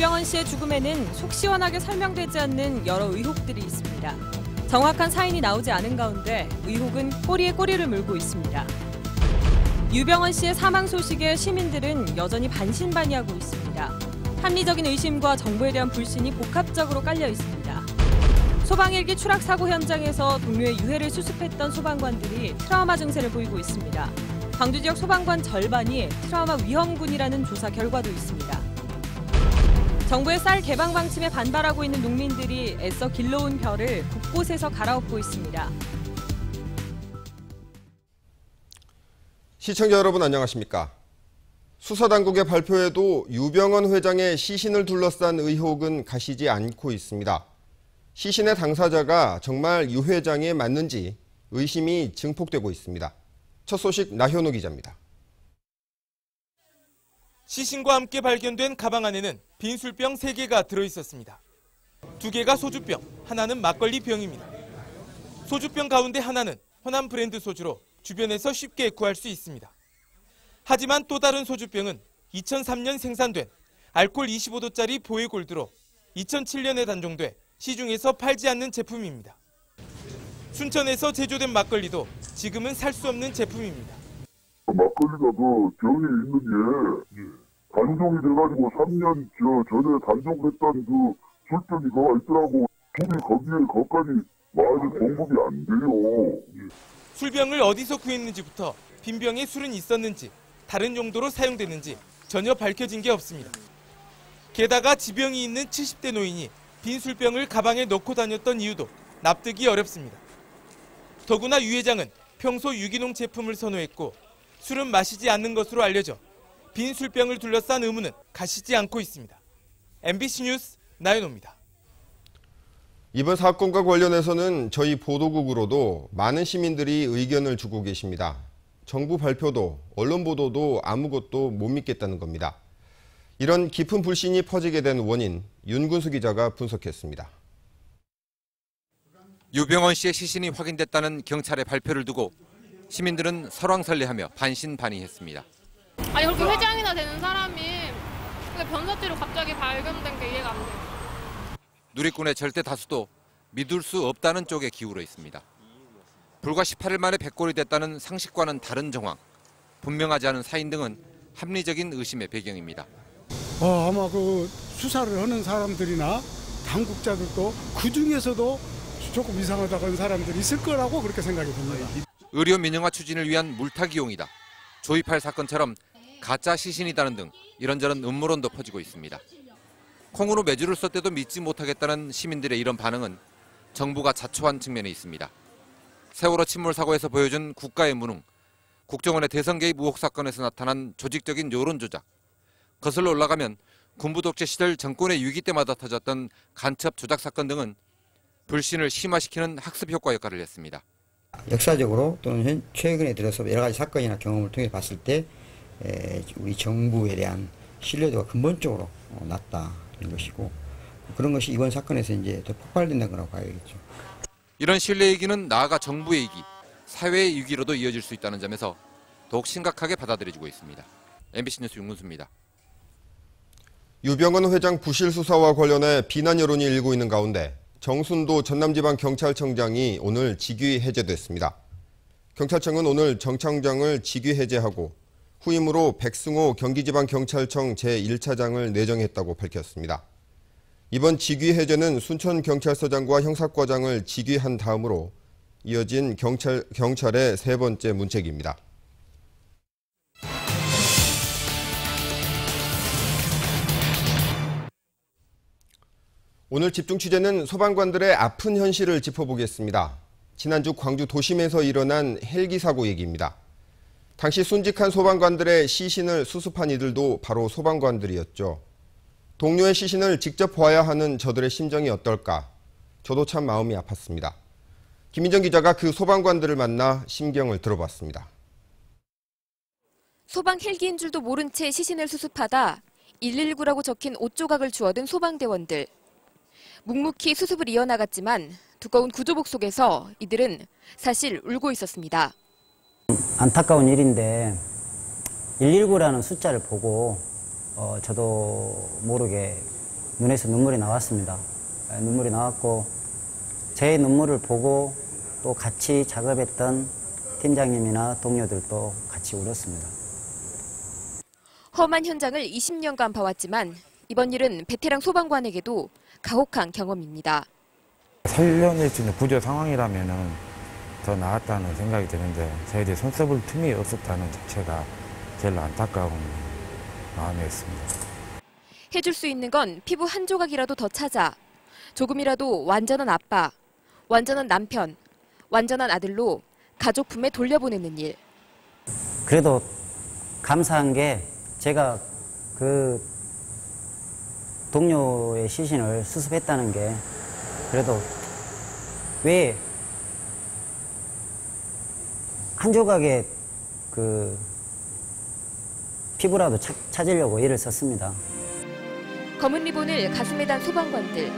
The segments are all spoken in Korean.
유병헌 씨의 죽음에는 속 시원하게 설명되지 않는 여러 의혹들이 있습니다. 정확한 사인이 나오지 않은 가운데 의혹은 꼬리에 꼬리를 물고 있습니다. 유병헌 씨의 사망 소식에 시민들은 여전히 반신반의하고 있습니다. 합리적인 의심과 정부에 대한 불신이 복합적으로 깔려 있습니다. 소방 헬기 추락 사고 현장에서 동료의 유해를 수습했던 소방관들이 트라우마 증세를 보이고 있습니다. 광주 지역 소방관 절반이 트라우마 위험군이라는 조사 결과도 있습니다. 정부의 쌀 개방 방침에 반발하고 있는 농민들이 애써 길러온 벼를 곳곳에서 갈아엎고 있습니다. 시청자 여러분 안녕하십니까? 수사당국의 발표에도 유병헌 회장의 시신을 둘러싼 의혹은 가시지 않고 있습니다. 시신의 당사자가 정말 유 회장에 맞는지 의심이 증폭되고 있습니다. 첫 소식 나현우 기자입니다. 시신과 함께 발견된 가방 안에는 빈 술병 3개가 들어있었습니다. 2개가 소주병, 하나는 막걸리 병입니다. 소주병 가운데 하나는 호남 브랜드 소주로 주변에서 쉽게 구할 수 있습니다. 하지만 또 다른 소주병은 2003년 생산된 알코올 25도짜리 보헤골드로 2007년에 단종돼 시중에서 팔지 않는 제품입니다. 순천에서 제조된 막걸리도 지금은 살 수 없는 제품입니다. 막걸리가 그 병이 있는 게 단종이 돼가지고 3년 전에 단종했던 그 술병이가 있더라고. 둘이 거기까지 말이 공급이 안 돼요. 술병을 어디서 구했는지부터 빈병에 술은 있었는지 다른 용도로 사용됐는지 전혀 밝혀진 게 없습니다. 게다가 지병이 있는 70대 노인이 빈 술병을 가방에 넣고 다녔던 이유도 납득이 어렵습니다. 더구나 유 회장은 평소 유기농 제품을 선호했고 술은 마시지 않는 것으로 알려져 빈 술병을 둘러싼 의문은 가시지 않고 있습니다. MBC 뉴스 나연호입니다. 이번 사건과 관련해서는 저희 보도국으로도 많은 시민들이 의견을 주고 계십니다. 정부 발표도 언론 보도도 아무것도 못 믿겠다는 겁니다. 이런 깊은 불신이 퍼지게 된 원인 윤군수 기자가 분석했습니다. 유병헌 씨의 시신이 확인됐다는 경찰의 발표를 두고 시민들은 설왕설래하며 반신반의했습니다. 아니 그렇게 회장이나 되는 사람이 변사체로 갑자기 발견된 게 이해가 안 돼요. 누리꾼의 절대 다수도 믿을 수 없다는 쪽에 기울어 있습니다. 불과 18일 만에 백골이 됐다는 상식과는 다른 정황, 분명하지 않은 사인 등은 합리적인 의심의 배경입니다. 아마 그 수사를 하는 사람들이나 당국자들도 그중에서도 조금 이상하다고 하는 사람들이 있을 거라고 그렇게 생각이 듭니다. 의료 민영화 추진을 위한 물타기용이다, 조이팔 사건처럼 가짜 시신이다는 등 이런저런 음모론도 퍼지고 있습니다. 콩으로 매주를 썼대도 믿지 못하겠다는 시민들의 이런 반응은 정부가 자초한 측면에 있습니다. 세월호 침몰 사고에서 보여준 국가의 무능, 국정원의 대선 개입 의혹 사건에서 나타난 조직적인 여론 조작, 거슬러 올라가면 군부 독재 시절 정권의 위기 때마다 터졌던 간첩 조작 사건 등은 불신을 심화시키는 학습 효과 역할을 했습니다. 역사적으로 또는 최근에 들어서 여러 가지 사건이나 경험을 통해 봤을 때 우리 정부에 대한 신뢰도가 근본적으로 낮다는 것이고, 그런 것이 이번 사건에서 이제 더 폭발된다는 거라고 봐야겠죠. 이런 신뢰 위기는 나아가 정부의 위기, 사회의 위기로도 이어질 수 있다는 점에서 더욱 심각하게 받아들여지고 있습니다. MBC 뉴스 윤군수입니다. 유병헌 회장 부실 수사와 관련해 비난 여론이 일고 있는 가운데 정순도 전남지방경찰청장이 오늘 직위 해제됐습니다. 경찰청은 오늘 정 청장을 직위 해제하고 후임으로 백승호 경기지방경찰청 제1차장을 내정했다고 밝혔습니다. 이번 직위 해제는 순천경찰서장과 형사과장을 직위한 다음으로 이어진 경찰의 세 번째 문책입니다. 오늘 집중 취재는 소방관들의 아픈 현실을 짚어보겠습니다. 지난주 광주 도심에서 일어난 헬기 사고 얘기입니다. 당시 순직한 소방관들의 시신을 수습한 이들도 바로 소방관들이었죠. 동료의 시신을 직접 봐야 하는 저들의 심정이 어떨까? 저도 참 마음이 아팠습니다. 김민정 기자가 그 소방관들을 만나 심경을 들어봤습니다. 소방 헬기인 줄도 모른 채 시신을 수습하다 119라고 적힌 옷조각을 주워든 소방대원들. 묵묵히 수습을 이어나갔지만 두꺼운 구조복 속에서 이들은 사실 울고 있었습니다. 안타까운 일인데 119라는 숫자를 보고 저도 모르게 눈에서 눈물이 나왔습니다. 눈물이 나왔고 제 눈물을 보고 또 같이 작업했던 팀장님이나 동료들도 같이 울었습니다. 험한 현장을 20년간 봐왔지만 이번 일은 베테랑 소방관에게도 가혹한 경험입니다. 살려낼 수 있는 구조 상황이라면 더 나았다는 생각이 드는데 저희들이 손써볼 틈이 없었다는 자체가 제일 안타까운 마음이었습니다. 해줄 수 있는 건 피부 한 조각이라도 더 찾아 조금이라도 완전한 아빠, 완전한 남편, 완전한 아들로 가족 품에 돌려보내는 일. 그래도 감사한 게 제가 그 동료의 시신을 수습했다는 게 그래도 왜 한 조각의 그 피부라도 찾으려고 애를 썼습니다. 검은 리본을 가슴에 단 소방관들.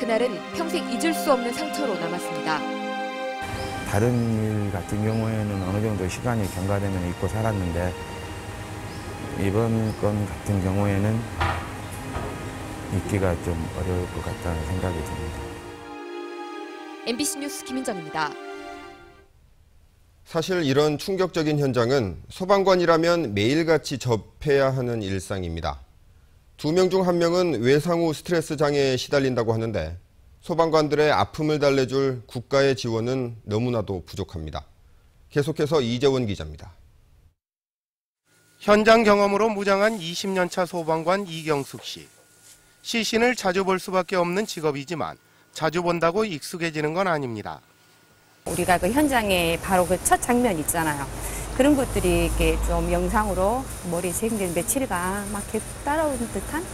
그날은 평생 잊을 수 없는 상처로 남았습니다. 다른 일 같은 경우에는 어느 정도 시간이 경과되면 잊고 살았는데 이번 건 같은 경우에는 잊기가 좀 어려울 것 같다는 생각이 듭니다. MBC 뉴스 김윤정입니다. 사실 이런 충격적인 현장은 소방관이라면 매일같이 접해야 하는 일상입니다. 2명 중 1명은 외상 후 스트레스 장애에 시달린다고 하는데 소방관들의 아픔을 달래줄 국가의 지원은 너무나도 부족합니다. 계속해서 이재원 기자입니다. 현장 경험으로 무장한 20년차 소방관 이경숙 씨. 시신을 자주 볼 수밖에 없는 직업이지만 자주 본다고 익숙해지는 건 아닙니다. 우리가 그 현장에 바로 그 첫 장면 있잖아요. 그런 것들이 이렇게 좀 영상으로 머리에 새긴 며칠간 막 계속 따라오는 듯한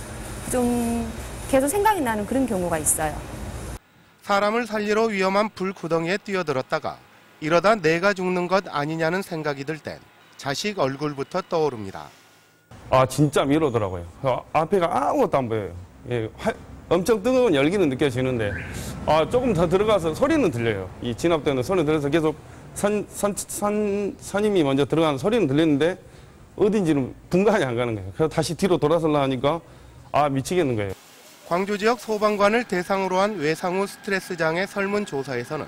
좀 계속 생각이 나는 그런 경우가 있어요. 사람을 살리러 위험한 불구덩이에 뛰어들었다가 이러다 내가 죽는 것 아니냐는 생각이 들 땐 자식 얼굴부터 떠오릅니다. 아 진짜 미로더라고요. 앞에가 아무것도 안 보여요. 예, 엄청 뜨거운 열기는 느껴지는데 조금 더 들어가서 소리는 들려요. 이 진압되는 소리는 들려서 계속 선임이 먼저 들어가는 소리는 들리는데 어딘지는 분간이 안 가는 거예요. 그래서 다시 뒤로 돌아서려 하니까 미치겠는 거예요. 광주 지역 소방관을 대상으로 한 외상 후 스트레스 장애 설문조사에서는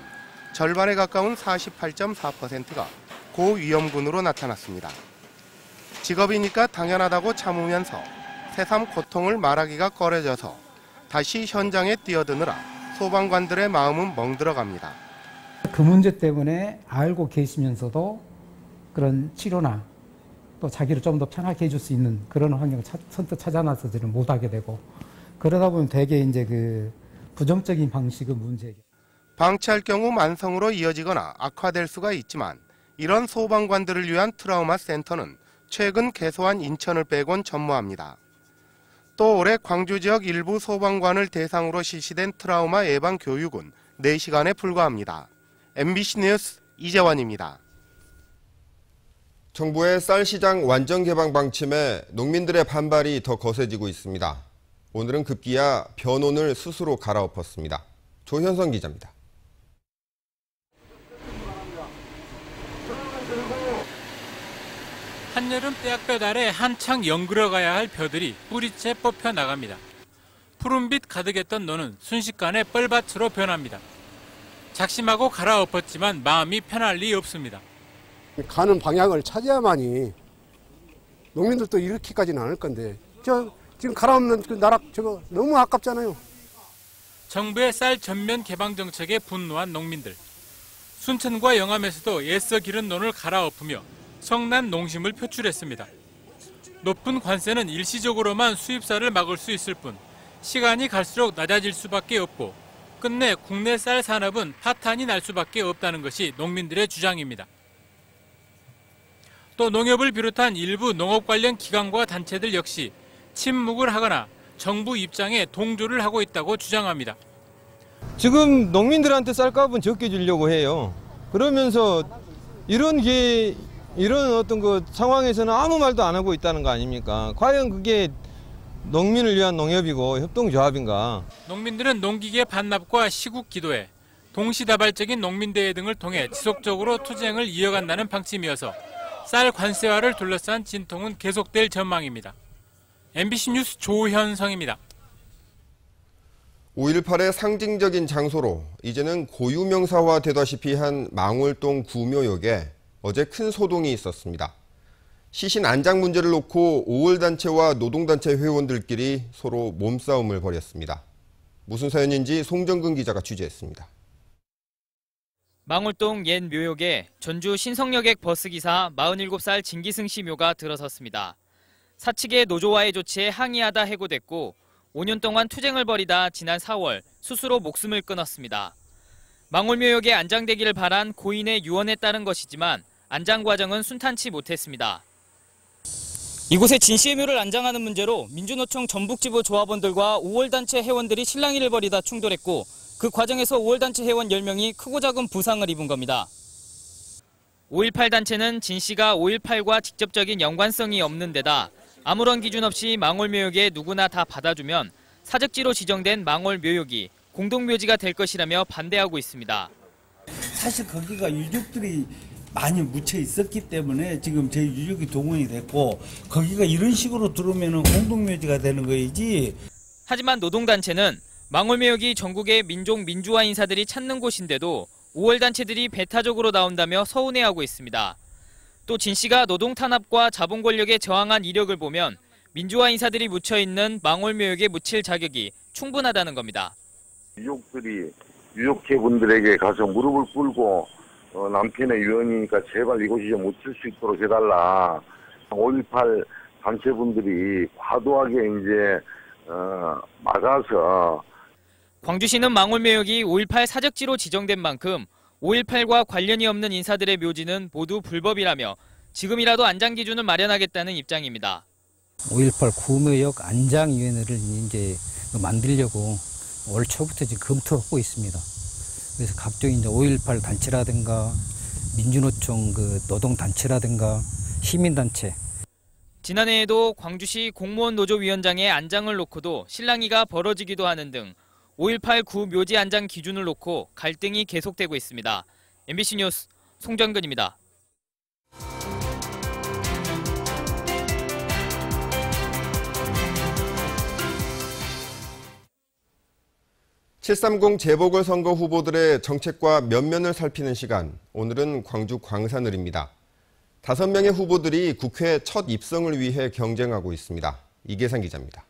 절반에 가까운 48.4%가 고위험군으로 나타났습니다. 직업이니까 당연하다고 참으면서 새삼 고통을 말하기가 꺼려져서 다시 현장에 뛰어드느라 소방관들의 마음은 멍들어갑니다. 그 문제 때문에 알고 계시면서도 그런 치료나 또 자기를 좀 더 편하게 해줄 수 있는 그런 환경을 선뜻 찾아 나서지는 못하게 되고 그러다 보면 되게 이제 그 부정적인 방식의 문제. 방치할 경우 만성으로 이어지거나 악화될 수가 있지만 이런 소방관들을 위한 트라우마 센터는 최근 개소한 인천을 빼곤 전무합니다. 또 올해 광주 지역 일부 소방관을 대상으로 실시된 트라우마 예방 교육은 4시간에 불과합니다. MBC 뉴스 이재원입니다. 정부의 쌀 시장 완전 개방 방침에 농민들의 반발이 더 거세지고 있습니다. 오늘은 급기야 변온을 스스로 갈아엎었습니다. 조현성 기자입니다. 한여름 떼약볕 아래 한창 연그러가야 할 벼들이 뿌리채 뽑혀 나갑니다. 푸른빛 가득했던 논은 순식간에 뻘밭으로 변합니다. 작심하고 갈아엎었지만 마음이 편할 리 없습니다. 가는 방향을 찾아야만이 농민들도 이렇게까지는 않을 건데 지금 갈아엎는 그 나락 저거 너무 아깝잖아요. 정부의 쌀 전면 개방 정책에 분노한 농민들. 순천과 영암에서도 애써 기른 논을 갈아엎으며 성난 농심을 표출했습니다. 높은 관세는 일시적으로만 수입쌀을 막을 수 있을 뿐 시간이 갈수록 낮아질 수밖에 없고 끝내 국내 쌀 산업은 파탄이 날 수밖에 없다는 것이 농민들의 주장입니다. 또 농협을 비롯한 일부 농업 관련 기관과 단체들 역시 침묵을 하거나 정부 입장에 동조를 하고 있다고 주장합니다. 지금 농민들한테 쌀값은 적게 주려고 해요. 그러면서 이런 어떤 그 상황에서는 아무 말도 안 하고 있다는 거 아닙니까? 과연 그게 농민을 위한 농협이고 협동조합인가? 농민들은 농기계 반납과 시국 기도회, 동시다발적인 농민대회 등을 통해 지속적으로 투쟁을 이어간다는 방침이어서 쌀 관세화를 둘러싼 진통은 계속될 전망입니다. MBC 뉴스 조현성입니다. 5.18의 상징적인 장소로 이제는 고유명사화되다시피 한 망월동 구묘역에 어제 큰 소동이 있었습니다. 시신 안장 문제를 놓고 5월단체와 노동단체 회원들끼리 서로 몸싸움을 벌였습니다. 무슨 사연인지 송정근 기자가 취재했습니다. 망월동 옛 묘역에 전주 신성여객 버스기사 47살 진기승 씨 묘가 들어섰습니다. 사측의 노조와의 조치에 항의하다 해고됐고 5년 동안 투쟁을 벌이다 지난 4월 스스로 목숨을 끊었습니다. 망월묘역에 안장되기를 바란 고인의 유언에 따른 것이지만 안장 과정은 순탄치 못했습니다. 이곳에 진 씨의 묘를 안장하는 문제로 민주노총 전북지부 조합원들과 5월단체 회원들이 실랑이를 벌이다 충돌했고 그 과정에서 5월단체 회원 10명이 크고 작은 부상을 입은 겁니다. 5.18 단체는 진 씨가 5.18과 직접적인 연관성이 없는 데다 아무런 기준 없이 망월묘역에 누구나 다 받아주면 사적지로 지정된 망월묘역이 공동묘지가 될 것이라며 반대하고 있습니다. 사실 거기가 유족들이 많이 묻혀 있었기 때문에 지금 저희 유족이 동원이 됐고 거기가 이런 식으로 들어오면 공동묘지가 되는 거이지. 하지만 노동단체는 망월묘역이 전국의 민족 민주화 인사들이 찾는 곳인데도 5월단체들이 배타적으로 나온다며 서운해하고 있습니다. 또 진 씨가 노동 탄압과 자본 권력에 저항한 이력을 보면 민주화 인사들이 묻혀있는 망월묘역에 묻힐 자격이 충분하다는 겁니다. 유족들이 유족회분들에게 가서 무릎을 꿇고 남편의 유언이니까 제발 이곳이 좀 묻힐 수 있도록 해달라. 5.18 단체분들이 과도하게 이제 막아서 광주시는 망월묘역이 5.18 사적지로 지정된 만큼 5.18과 관련이 없는 인사들의 묘지는 모두 불법이라며 지금이라도 안장 기준을 마련하겠다는 입장입니다. 5.18 구묘역 안장위원회를 이제 만들려고 올 초부터 지금 검토하고 있습니다. 그래서 각종 이제 5.18 단체라든가 민주노총 노동단체라든가 시민단체. 지난해에도 광주시 공무원 노조위원장의 안장을 놓고도 실랑이가 벌어지기도 하는 등 5.18 구묘지 안장 기준을 놓고 갈등이 계속되고 있습니다. MBC 뉴스 송정근입니다. (730) 재보궐선거 후보들의 정책과 면면을 살피는 시간, 오늘은 광주 광산을입니다. 5명의 후보들이 국회 첫 입성을 위해 경쟁하고 있습니다. 이계상 기자입니다.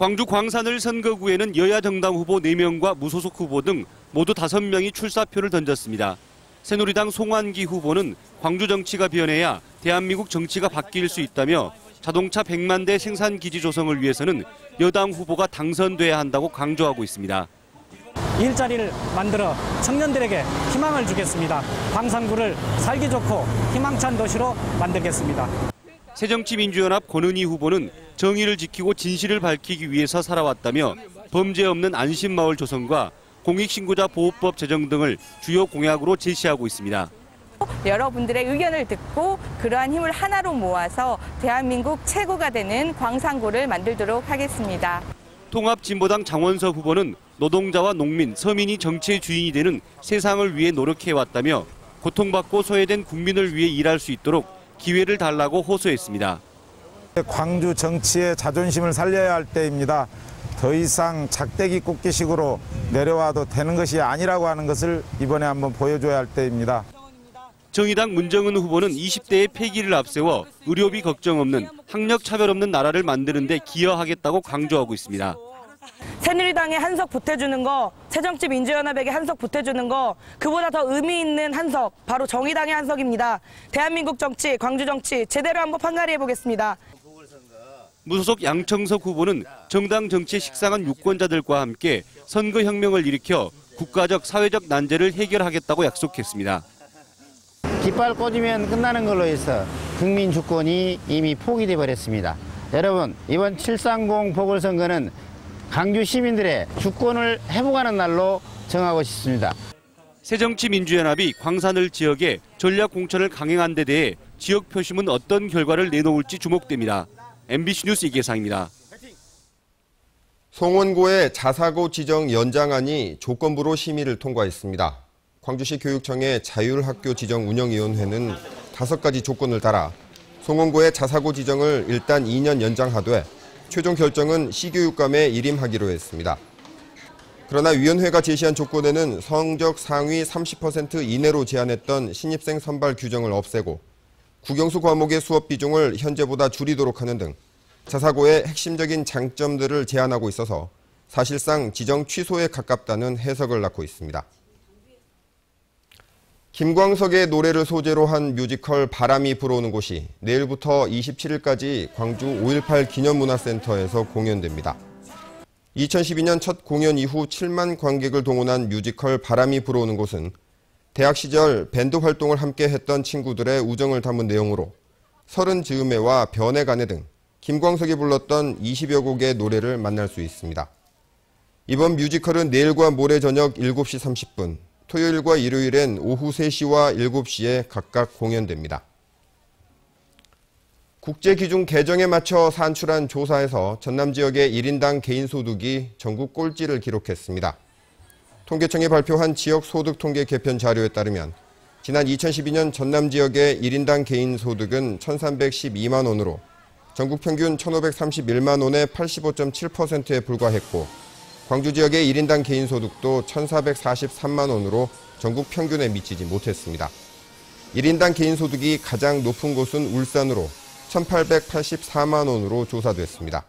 광주 광산을 선거구에는 여야 정당 후보 4명과 무소속 후보 등 모두 5명이 출사표를 던졌습니다. 새누리당 송환기 후보는 광주 정치가 변해야 대한민국 정치가 바뀔 수 있다며 자동차 100만 대 생산 기지 조성을 위해서는 여당 후보가 당선돼야 한다고 강조하고 있습니다. 일자리를 만들어 청년들에게 희망을 주겠습니다. 광산구를 살기 좋고 희망찬 도시로 만들겠습니다. 새정치민주연합 권은희 후보는 정의를 지키고 진실을 밝히기 위해서 살아왔다며 범죄 없는 안심마을 조성과 공익신고자 보호법 제정 등을 주요 공약으로 제시하고 있습니다. 여러분들의 의견을 듣고 그러한 힘을 하나로 모아서 대한민국 최고가 되는 광산구를 만들도록 하겠습니다. 통합진보당 장원석 후보는 노동자와 농민, 서민이 정치의 주인이 되는 세상을 위해 노력해왔다며 고통받고 소외된 국민을 위해 일할 수 있도록 기회를 달라고 호소했습니다. 광주 정치의 자존심을 살려야 할 때입니다. 더 이상 작대기 꽂기식으로 내려와도 되는 것이 아니라고 하는 것을 이번에 한번 보여줘야 할 때입니다. 정의당 문정은 후보는 20대의 폐기를 앞세워 의료비 걱정 없는 학력 차별 없는 나라를 만드는 데 기여하겠다고 강조하고 있습니다. 새누리당에 한석 보태주는 거, 새정치민주연합에게 한석 보태주는 거, 그보다 더 의미 있는 한석, 바로 정의당의 한석입니다. 대한민국 정치, 광주 정치 제대로 한번 판가리 해보겠습니다. 무소속 양청석 후보는 정당 정치에 식상한 유권자들과 함께 선거혁명을 일으켜 국가적, 사회적 난제를 해결하겠다고 약속했습니다. 깃발 꽂으면 끝나는 걸로 해서 국민 주권이 이미 포기돼 버렸습니다. 여러분, 이번 730 보궐선거는 광주 시민들의 주권을 회복하는 날로 정하고 싶습니다. 새정치민주연합이 광산을 지역에 전략 공천을 강행한 데 대해 지역 표심은 어떤 결과를 내놓을지 주목됩니다. MBC 뉴스 이계상입니다. 송원고의 자사고 지정 연장안이 조건부로 심의를 통과했습니다. 광주시 교육청의 자율학교 지정 운영위원회는 5가지 조건을 달아 송원고의 자사고 지정을 일단 2년 연장하되 최종 결정은 시교육감에 일임하기로 했습니다. 그러나 위원회가 제시한 조건에는 성적 상위 30% 이내로 제한했던 신입생 선발 규정을 없애고 국영수 과목의 수업 비중을 현재보다 줄이도록 하는 등 자사고의 핵심적인 장점들을 제한하고 있어서 사실상 지정 취소에 가깝다는 해석을 낳고 있습니다. 김광석의 노래를 소재로 한 뮤지컬 바람이 불어오는 곳이 내일부터 27일까지 광주 5.18 기념문화센터에서 공연됩니다. 2012년 첫 공연 이후 7만 관객을 동원한 뮤지컬 바람이 불어오는 곳은 대학 시절 밴드 활동을 함께 했던 친구들의 우정을 담은 내용으로 서른 즈음에와 변의 간에 등 김광석이 불렀던 20여 곡의 노래를 만날 수 있습니다. 이번 뮤지컬은 내일과 모레 저녁 7시 30분, 토요일과 일요일엔 오후 3시와 7시에 각각 공연됩니다. 국제기준 개정에 맞춰 산출한 조사에서 전남 지역의 1인당 개인소득이 전국 꼴찌를 기록했습니다. 통계청이 발표한 지역소득통계 개편 자료에 따르면 지난 2012년 전남 지역의 1인당 개인소득은 1,312만 원으로 전국 평균 1,531만 원의 85.7%에 불과했고 광주 지역의 1인당 개인소득도 1,443만 원으로 전국 평균에 미치지 못했습니다. 1인당 개인소득이 가장 높은 곳은 울산으로 1,884만 원으로 조사됐습니다.